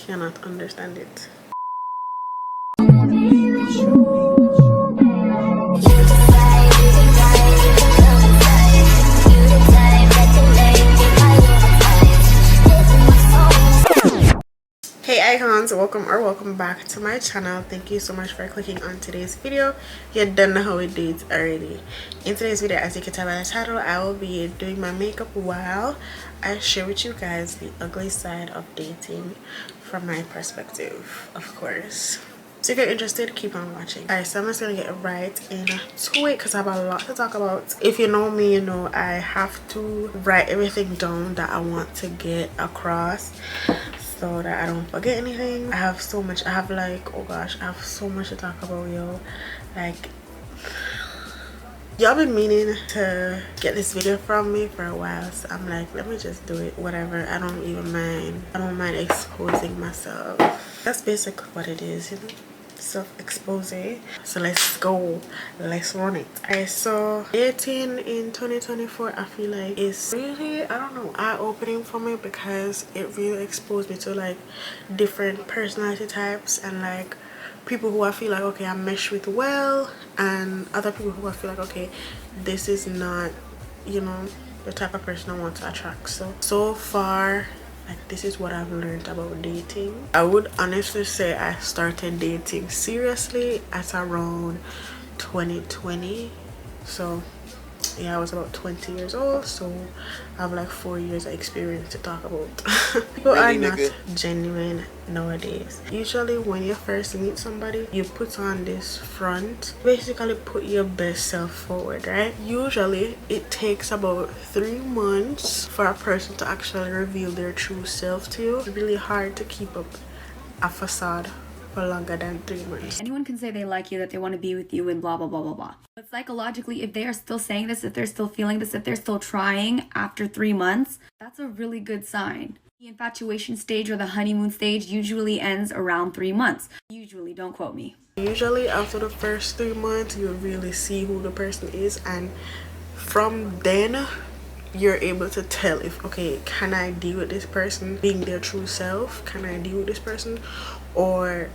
cannot understand it. Hey icons, welcome back to my channel. Thank you so much for clicking on today's video. You don't know how it is already. In today's video, as you can tell by the title, I will be doing my makeup while I share with you guys the ugly side of dating from my perspective, of course. So if you're interested, keep on watching. Alright, so I'm just gonna get right into it because I have a lot to talk about. If you know me, you know I have to write everything down that I want to get across so that I don't forget anything. I have so much. I have like, oh gosh, I have so much to talk about, yo. Like, y'all been meaning to get this video from me for a while, so I'm like, let me just do it. Whatever. I don't even mind. I don't mind exposing myself. That's basically what it is, you know. Self-expose. So let's go, let's run it. Alright, so dating in 2024 I feel like is really, I don't know, eye-opening for me because it really exposed me to like different personality types and like people who I feel like, okay, I mesh with well, and other people who I feel like, okay, this is not, you know, the type of person I want to attract. So far, like, this is what I've learned about dating. I would honestly say I started dating seriously at around 2020. So yeah, I was about 20 years old, so I have like 4 years of experience to talk about. People are not genuine nowadays. Usually when you first meet somebody, you put on this front, basically put your best self forward, right? Usually it takes about 3 months for a person to actually reveal their true self to you. It's really hard to keep up a facade for longer than 3 months. Anyone can say they like you, that they want to be with you, and blah blah blah blah blah. But psychologically, if they are still saying this, if they're still feeling this, if they're still trying after 3 months, that's a really good sign. The infatuation stage or the honeymoon stage usually ends around 3 months. Usually, don't quote me. Usually after the first 3 months, you really see who the person is, and from then you're able to tell if, okay, can I deal with this person being their true self? Can I deal with this person? Or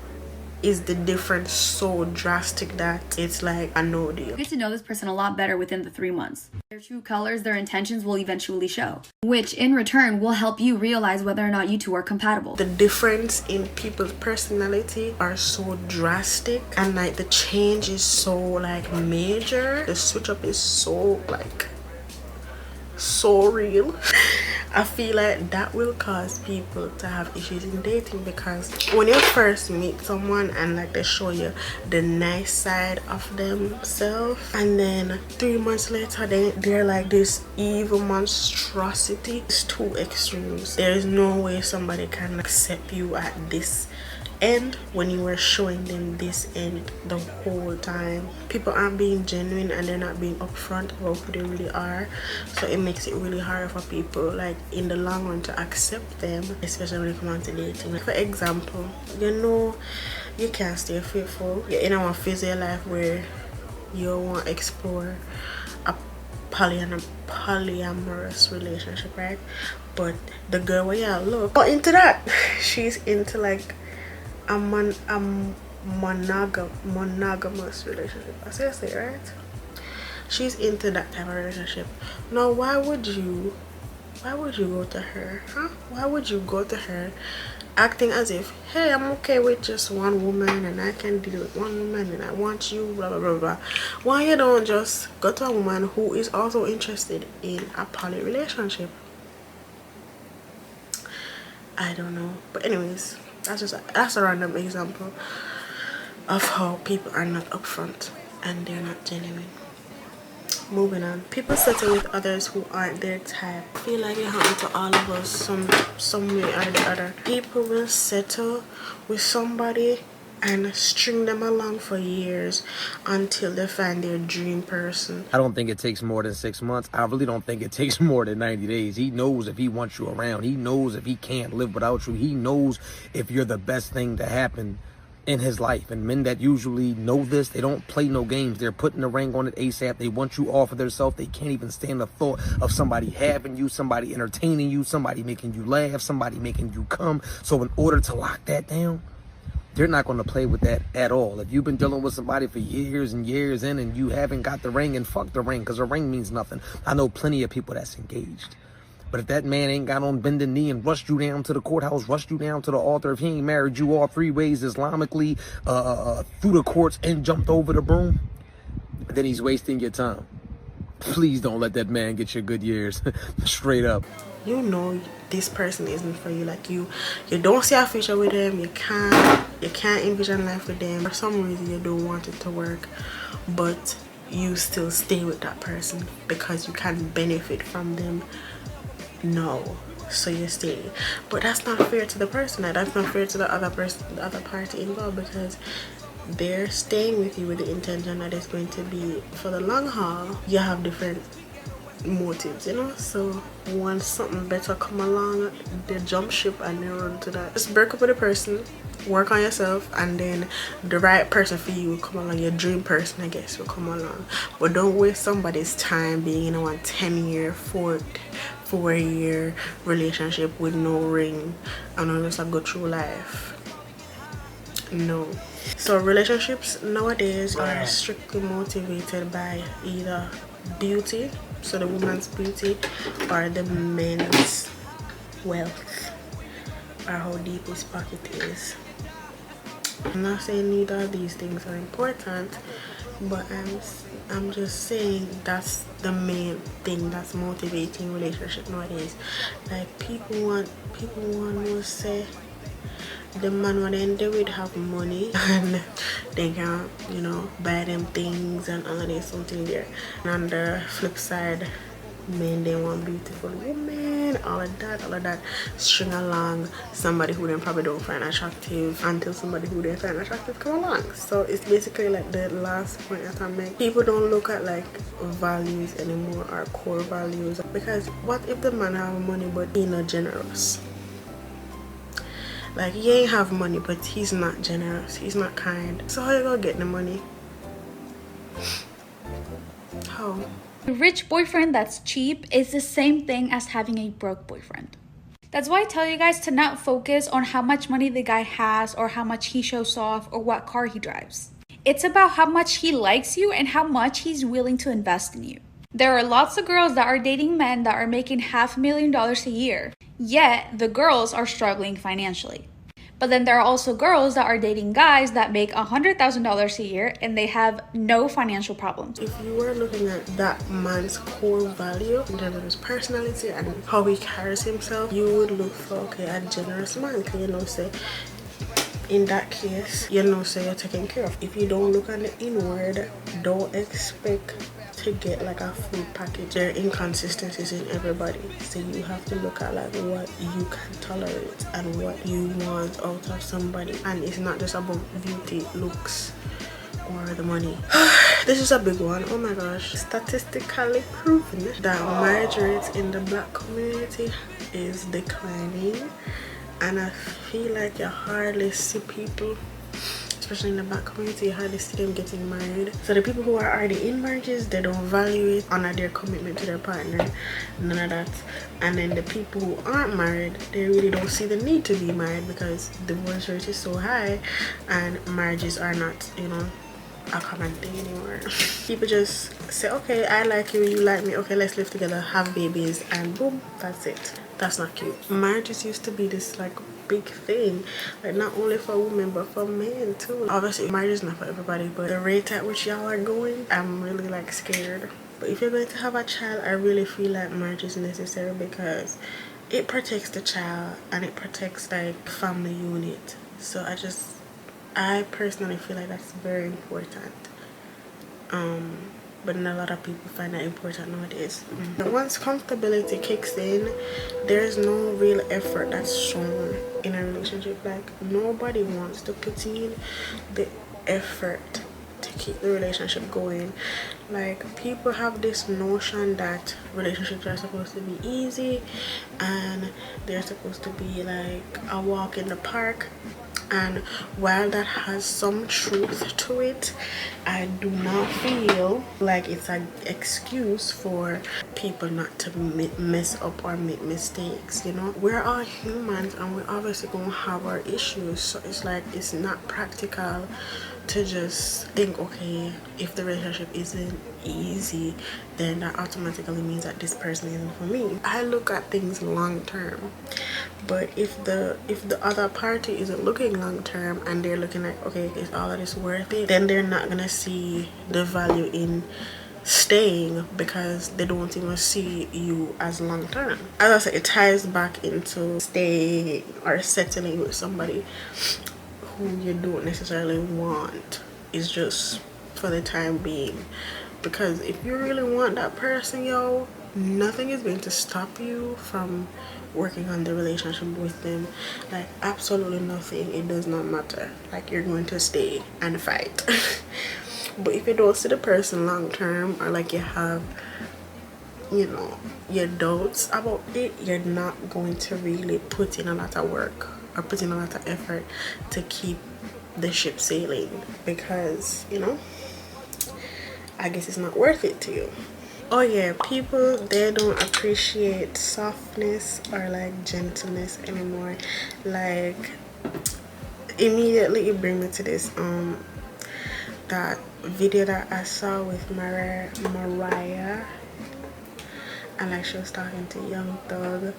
is the difference so drastic that it's like a no deal? You get to know this person a lot better within the 3 months. Their true colors, their intentions will eventually show, which in return will help you realize whether or not you two are compatible. The difference in people's personality are so drastic, and like the change is so like major. The switch up is so like so real. I feel like that will cause people to have issues in dating, because when you first meet someone and like they show you the nice side of themselves, and then 3 months later they're like this evil monstrosity. It's two extremes. There is no way somebody can accept you at this end when you were showing them this end the whole time. People aren't being genuine and they're not being upfront about who they really are, so it makes it really hard for people like in the long run to accept them, especially when it comes to dating. For example, you know, you can't stay faithful. You're in a phase of your life where you want to explore a polyamorous relationship, right? But the girl where you look into that, she's into like a monogamous relationship. I say it right? She's into that type of relationship. Now why would you go to her, huh? Why would you go to her acting as if, hey, I'm okay with just one woman and I can deal with one woman and I want you, blah blah blah blah? Why you don't just go to a woman who is also interested in a poly relationship? I don't know, but anyways, that's a random example of how people are not upfront and they're not genuine. Moving on. People settle with others who aren't their type. I feel like it happens to all of us some way or the other. People will settle with somebody and string them along for years until they find their dream person. I don't think it takes more than 6 months. I really don't think it takes more than 90 days. He knows if he wants you around. He knows if he can't live without you. He knows if you're the best thing to happen in his life. And men that usually know this, they don't play no games. They're putting the ring on it ASAP. They want you off of themselves. They can't even stand the thought of somebody having you, somebody entertaining you, somebody making you laugh, somebody making you come. So in order to lock that down, they're not going to play with that at all. If you've been dealing with somebody for years and years in and you haven't got the ring, and fuck the ring, because a ring means nothing. I know plenty of people that's engaged. But if that man ain't got on bending knee and rushed you down to the courthouse, rushed you down to the altar, if he ain't married you all 3 ways Islamically, through the courts and jumped over the broom, then he's wasting your time. Please don't let that man get your good years. Straight up. You know this person isn't for you. Like you don't see a future with them. You can't envision life with them. For some reason you don't want it to work, but you still stay with that person because you can benefit from them. No, so you stay. But that's not fair to the person. That's not fair to the other person, the other party involved, because they're staying with you with the intention that it's going to be for the long haul. You have different motives, you know. So once something better come along, they jump ship and they run to that. Just break up with the person, work on yourself, and then the right person for you will come along. Your dream person, I guess, will come along. But don't waste somebody's time being in a 10-year, 4-year relationship with no ring and just go through life. No. So relationships nowadays are strictly motivated by either beauty, so the woman's beauty, or the men's wealth, or how deep his pocket is. I'm not saying neither of these things are important, but I'm just saying that's the main thing that's motivating relationship nowadays. Like people want to say the man when they do it have money and they can, you know, buy them things and all of this something there. And on the flip side, men, they want beautiful women, all of that string along somebody who they probably don't find attractive until somebody who they find attractive come along. So it's basically like the last point that I make. People don't look at like values anymore, or core values, because what if the man have money but he not generous? Like, he ain't have money but he's not generous, he's not kind. So how you gonna get the money? How? A rich boyfriend that's cheap is the same thing as having a broke boyfriend. That's why I tell you guys to not focus on how much money the guy has or how much he shows off or what car he drives. It's about how much he likes you and how much he's willing to invest in you. There are lots of girls that are dating men that are making $500,000 a year, yet the girls are struggling financially. But then there are also girls that are dating guys that make $100,000 a year and they have no financial problems. If you were looking at that man's core value in terms of his personality and how he carries himself, you would look for, okay, a generous man. Because, you know, say, in that case, you know, say you're taken care of. If you don't look at the inward, don't expect to get like a full package. There are inconsistencies in everybody, so you have to look at like what you can tolerate and what you want out of somebody. And it's not just about beauty, looks, or the money. This is a big one. Oh my gosh. Statistically proven that marriage rates in the black community is declining, and I feel like you hardly see people, especially in the black community, you hardly see them getting married. So the people who are already in marriages, they don't value it, honor their commitment to their partner, none of that. And then the people who aren't married, they really don't see the need to be married because divorce rate is so high and marriages are not, you know, a common thing anymore. People just say, okay, I like you, you like me, okay, let's live together, have babies, and boom, that's it. That's not cute. Marriages used to be this like big thing, like not only for women but for men too. Obviously marriage is not for everybody, but the rate at which y'all are going, I'm really like scared. But if you're going to have a child, I really feel like marriage is necessary because it protects the child and it protects like family unit. So I personally feel like that's very important. But not a lot of people find that important nowadays. But once comfortability kicks in, there's no real effort that's shown in a relationship. Like, nobody wants to put in the effort to keep the relationship going. Like, people have this notion that relationships are supposed to be easy and they're supposed to be like a walk in the park. And while that has some truth to it, I do not feel like it's an excuse for people not to mess up or make mistakes. You know, we're all humans and we're obviously gonna have our issues, so it's like it's not practical to just think, okay, if the relationship isn't easy, then that automatically means that this person isn't for me. I look at things long term, but if the other party isn't looking long term and they're looking like, okay, is all of this worth it, then they're not gonna see the value in staying because they don't even see you as long term. As I said, it ties back into staying or settling with somebody who you don't necessarily want. Is just for the time being, because if you really want that person, yo, nothing is going to stop you from working on the relationship with them. Like absolutely nothing. It does not matter. Like you're going to stay and fight. But if you don't see the person long term, or like you have, you know, your doubts about it, you're not going to really put in a lot of work or put in a lot of effort to keep the ship sailing, because, you know, I guess it's not worth it to you. Oh yeah, people, they don't appreciate softness or like gentleness anymore. Like immediately it brings me to this that video that I saw with Mariah, and like she was talking to Young Thug.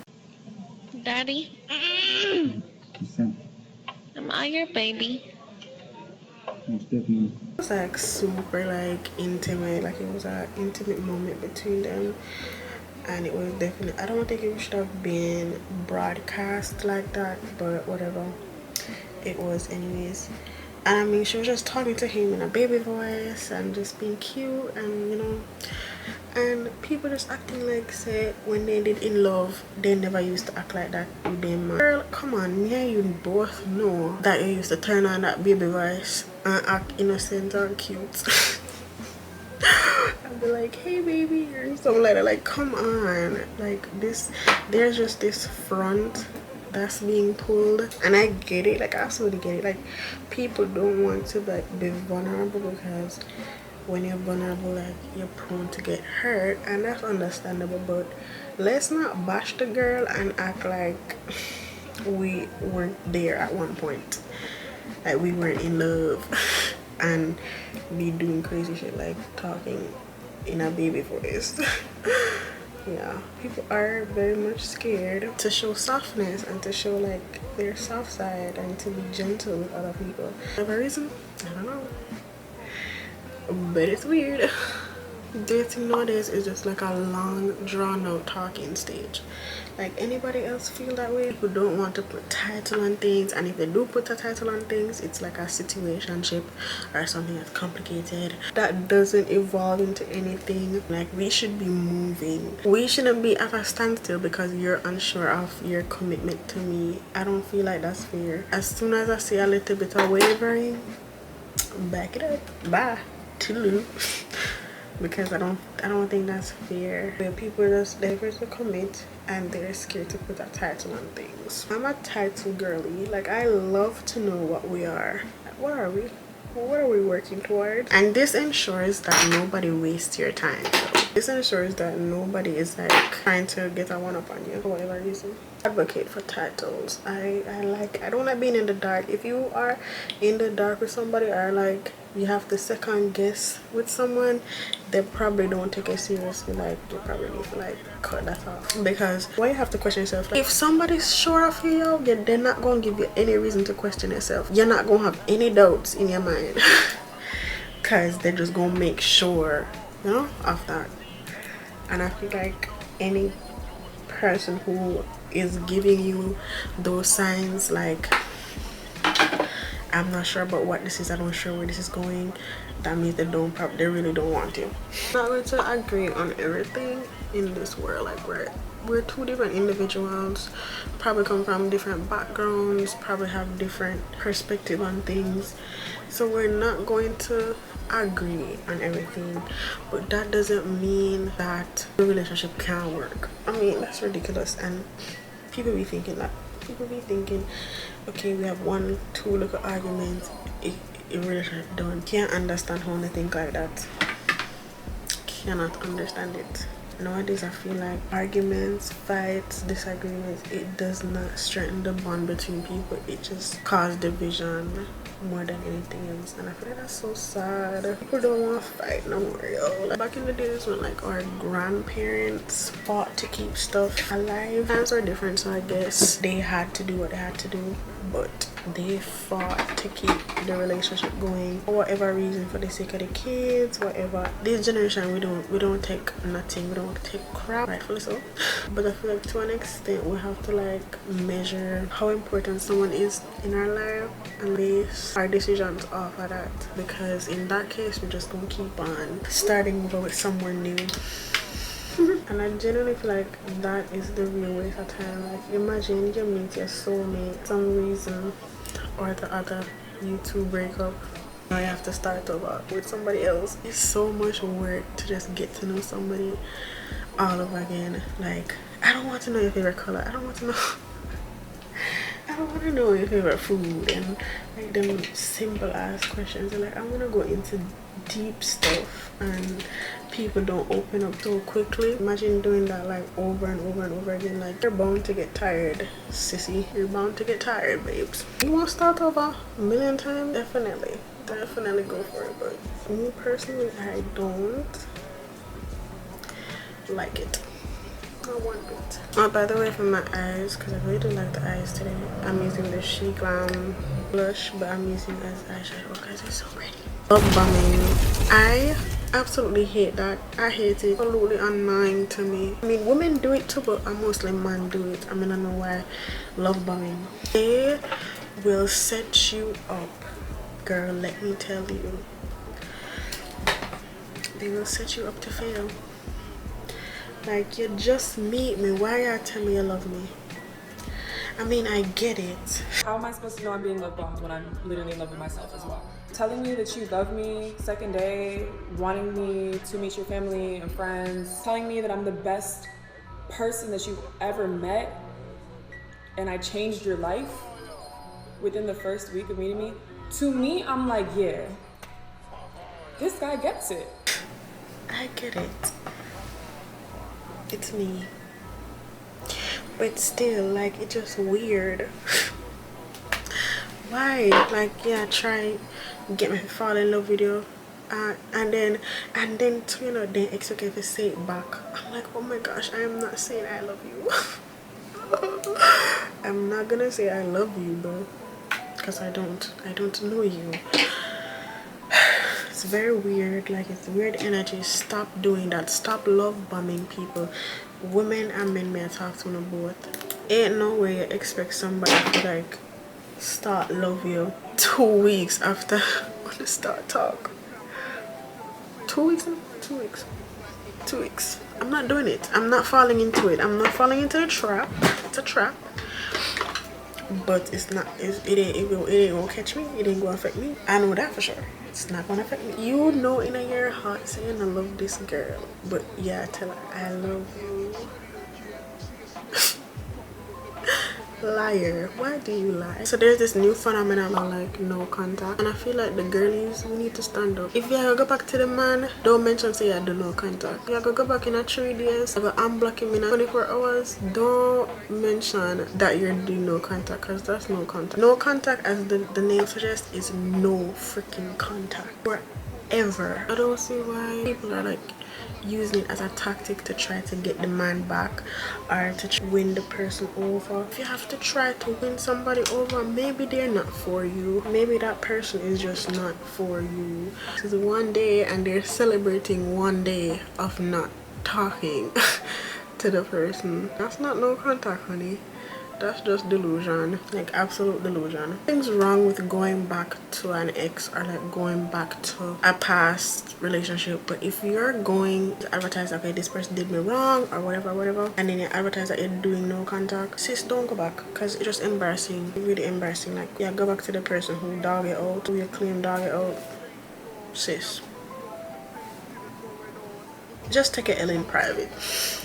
Daddy, am I your baby? It was like super like intimate, like it was an intimate moment between them, and it was definitely, I don't think it should have been broadcast like that, but whatever, it was anyways. And I mean, she was just talking to him in a baby voice and just being cute, and you know, and people just acting like, say, when they did In Love, they never used to act like that with them man. Girl, come on, yeah, you both know that you used to turn on that baby voice and act innocent or cute. I'd be like, hey baby, or something like that. Like, come on, like this, there's just this front that's being pulled, and I get it, like I absolutely get it. Like people don't want to like be vulnerable, because when you're vulnerable, like you're prone to get hurt, and that's understandable. But let's not bash the girl and act like we weren't there at one point, like we weren't in love, and be doing crazy shit like talking in a baby voice. Yeah, people are very much scared to show softness and to show like their soft side and to be gentle with other people. For whatever reason, I don't know, but it's weird. Dating nowadays is just like a long drawn out talking stage. Like anybody else feel that way? People don't want to put title on things, and if they do put a title on things, it's like a situationship or something that's complicated that doesn't evolve into anything. Like we should be moving. We shouldn't be at a standstill because you're unsure of your commitment to me. I don't feel like that's fair. As soon as I see a little bit of wavering, back it up. Bye. Toodaloo. Because I don't think that's fair. Where people just never to commit and they're scared to put a title on things. I'm a title girly. Like I love to know what we are. What are we? What are we working towards? And this ensures that nobody wastes your time. This ensures that nobody is like trying to get a one up on you for whatever reason. Advocate for titles. I don't like being in the dark. If you are in the dark with somebody, or like you have to second guess with someone, they probably don't take it seriously. Like you probably need to like cut that off, because why you have to question yourself? Like, if somebody's sure of you, yo, they're not gonna give you any reason to question yourself. You're not gonna have any doubts in your mind because they're just gonna make sure, you know, of that. And I feel like any person who is giving you those signs, like I'm not sure about what this is, I'm not sure where this is going, that means they really don't want you. I'm not going to agree on everything in this world. Like we're two different individuals, probably come from different backgrounds, probably have different perspective on things, so we're not going to agree on everything, but that doesn't mean that the relationship can't work. I mean, that's ridiculous, and people be thinking okay, we have 1-2 little arguments, it really done. Can't understand how they think like that. Cannot understand it. Nowadays I feel like arguments, fights, disagreements, it does not strengthen the bond between people. It just causes division more than anything else, and I feel like that's so sad. People don't want to fight no more, yo. Like, back in the days when like our grandparents fought to keep stuff alive, times are different, so I guess they had to do what they had to do, but they fought to keep the relationship going for whatever reason, for the sake of the kids, whatever. This generation, we don't take nothing, we don't take crap, rightfully so, but I feel like to an extent we have to like measure how important someone is in our life and base our decisions off of that, because in that case we're just gonna keep on starting over with someone new. And I genuinely feel like that is the real waste of time. Like, imagine you meet your soulmate, some reason or the other, you two break up, now you have to start over with somebody else. It's so much work to just get to know somebody all over again. Like, I don't want to know your favorite color, I don't want to know your favorite food, and like them simple ass questions. And like, I want to go into deep stuff, and people don't open up so quickly. Imagine doing that like over and over and over again. Like, you're bound to get tired, sissy. You're bound to get tired, babes. You want to start over a million times? Definitely go for it. But me personally, I don't like it. Not one bit. Oh, by the way, for my eyes, because I really do like the eyes today, I'm using the SHEGLAM blush, but I'm using it as eyeshadow because it's so pretty. Love bombing. I absolutely hate that. I hate it. Absolutely annoying to me. I mean, women do it too, but mostly men do it. I mean, I don't know why. Love bombing. They will set you up, girl, let me tell you. They will set you up to fail. Like, you just meet me, why you tell me you love me? I mean, I get it. How am I supposed to know I'm being love bombed when I'm literally in love with myself as well? Telling me that you love me second day, wanting me to meet your family and friends, telling me that I'm the best person that you've ever met and I changed your life within the first week of meeting me. To me, I'm like, yeah, this guy gets it. I get it. It's me. But still, like, it's just weird. Why? Like, yeah, try get me to fall in love with you, and then you know, then it's okay to say it back. I'm like, oh my gosh, I am not saying I love you. I'm not gonna say I love you, bro, because I don't know you. It's very weird. Like, it's weird energy. Stop doing that. Stop love bombing people. Women and men may talk to them both. Ain't no way you expect somebody to like start love you 2 weeks after when they start talk. 2 weeks? 2 weeks. 2 weeks. I'm not doing it. I'm not falling into it. I'm not falling into the trap. It's a trap. But it's not, it ain't gonna catch me. It ain't gonna affect me. I know that for sure. It's not gonna affect me. You know in your heart saying I love this girl, but yeah, tell her I love you. Liar. Why do you lie? So there's this new phenomenon of like no contact, and I feel like the girlies, we need to stand up. If you go back to the man, don't mention say I do no contact. If you go back in a 3 days, I go unblock him in a 24 hours, don't mention that you're doing no contact, because that's no contact. No contact, as the name suggests, is no freaking contact forever. I don't see why people are like using it as a tactic to try to get the man back or to win the person over. If you have to try to win somebody over, maybe they're not for you. Maybe that person is just not for you. It's one day and they're celebrating 1 day of not talking to the person. That's not no contact, honey. That's just delusion, like absolute delusion. Nothing's wrong with going back to an ex or like going back to a past relationship, but if you're going to advertise, okay, this person did me wrong or whatever, and then you advertise that you're doing no contact, sis, don't go back, because it's just embarrassing. It's really embarrassing. Like, yeah, go back to the person who dog it out, who you claim dog it out, sis. just take a L in private.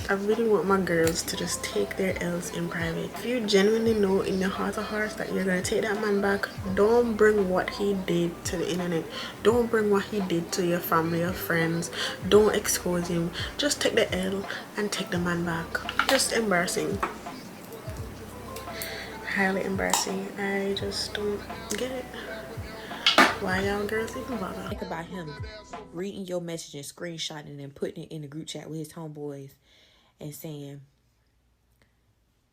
I really want my girls to just take their L's in private. If you genuinely know in your heart of hearts that you're gonna take that man back, don't bring what he did to the internet. Don't bring what he did to your family or friends. Don't expose him. Just take the L and take the man back. Just embarrassing. Highly embarrassing. I just don't get it. Why y'all girls even bother? Think about him reading your message and screenshotting and putting it in the group chat with his homeboys and saying,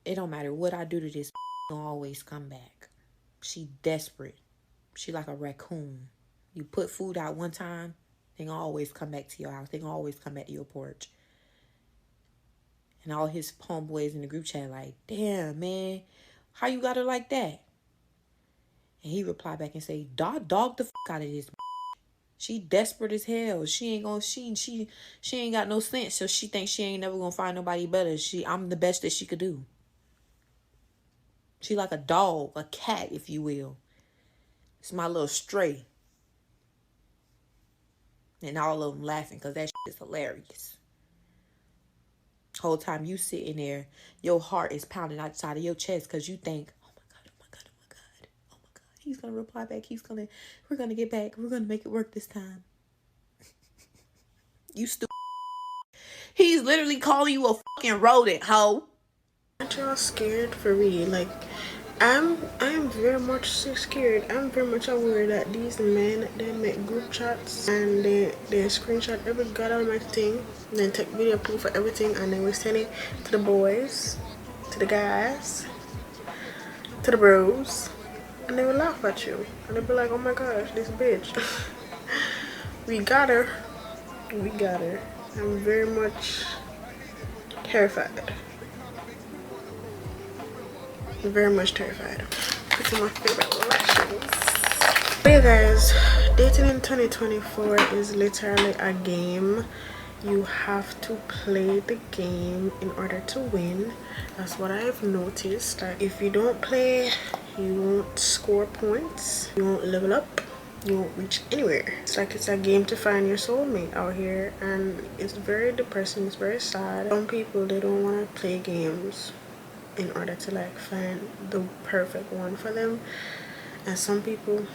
it don't matter what I do to this, gonna always come back. She desperate. She like a raccoon. You put food out one time, they gonna always come back to your house. They gonna always come back to your porch. And all his homeboys in the group chat like, damn, man, how you got her like that? And he replied back and say, dog the fuck out of this. She desperate as hell. She ain't gonna, she ain't got no sense. So she thinks she ain't never gonna find nobody better. I'm the best that she could do. She like a dog, a cat, if you will. It's my little stray. And all of them laughing because that shit is hilarious. Whole time you sitting there, your heart is pounding outside of your chest because you think, oh my God, oh my God, oh my God, oh my God. He's going to reply back. We're going to get back. We're going to make it work this time. You stupid. He's literally calling you a fucking rodent, hoe. Aren't y'all scared for real? Like, I'm very much so scared. I'm very much aware that these men, they make group chats and they screenshot every god almighty thing, and then take video proof for everything, and then we send it to the boys, to the guys, to the bros, and they will laugh at you and they'll be like, oh my gosh, this bitch. we got her. I'm very much terrified. Very much terrified. These are my favorite lashes. But yeah guys, dating in 2024 is literally a game. You have to play the game in order to win. That's what I've noticed. Like, if you don't play, you won't score points, you won't level up, you won't reach anywhere. It's like it's a game to find your soulmate out here, and it's very depressing. It's very sad. Some people, they don't want to play games in order to like find the perfect one for them, and some people,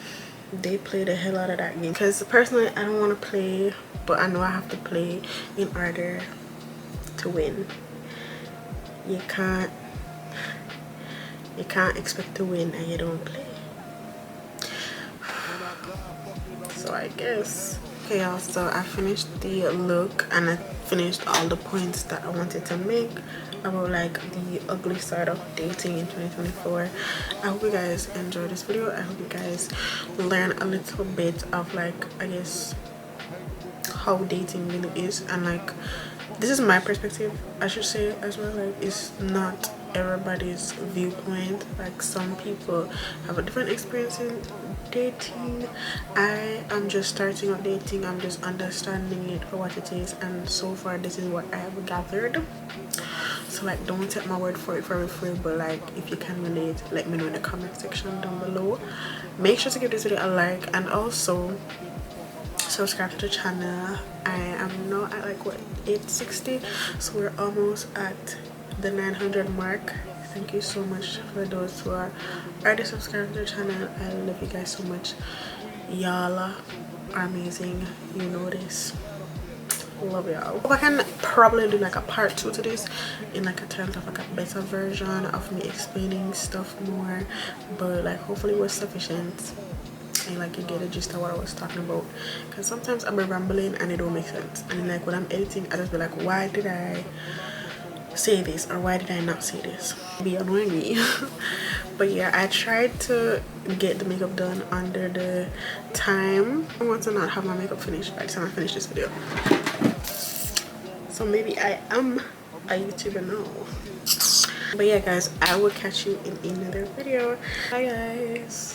they play the hell out of that game. Because personally, I don't want to play, but I know I have to play in order to win. You can't expect to win and you don't play. So I guess, okay y'all, so I finished the look and I finished all the points that I wanted to make about like the ugly side of dating in 2024. I hope you guys enjoyed this video. I hope you guys learn a little bit of like, I guess, how dating really is, and like, this is my perspective, I should say as well. Like, it's not everybody's viewpoint. Like, some people have a different experience in dating. I am just starting out dating. I'm just understanding it for what it is, and so far this is what I have gathered. So like, don't take my word for it for free, but like, if you can relate, let me know in the comment section down below. Make sure to give this video a like, and also subscribe to the channel. I am now at like what, 860, so we're almost at the 900 mark. Thank you so much for those who are already subscribed to the channel. I love you guys so much. Y'all are amazing, you know this. Love y'all. I can probably do like a part 2 to this, in like a terms of like a better version of me explaining stuff more, but like hopefully it was sufficient and like you get a gist of what I was talking about. Because sometimes I'll be rambling and it don't make sense, and then like when I'm editing I just be like, why did I say this, or why did I not say this? Be annoying me. But yeah, I tried to get the makeup done under the time. I want to not have my makeup finished by the time I finish this video, so maybe I am a YouTuber now. But yeah guys, I will catch you in another video. Bye guys.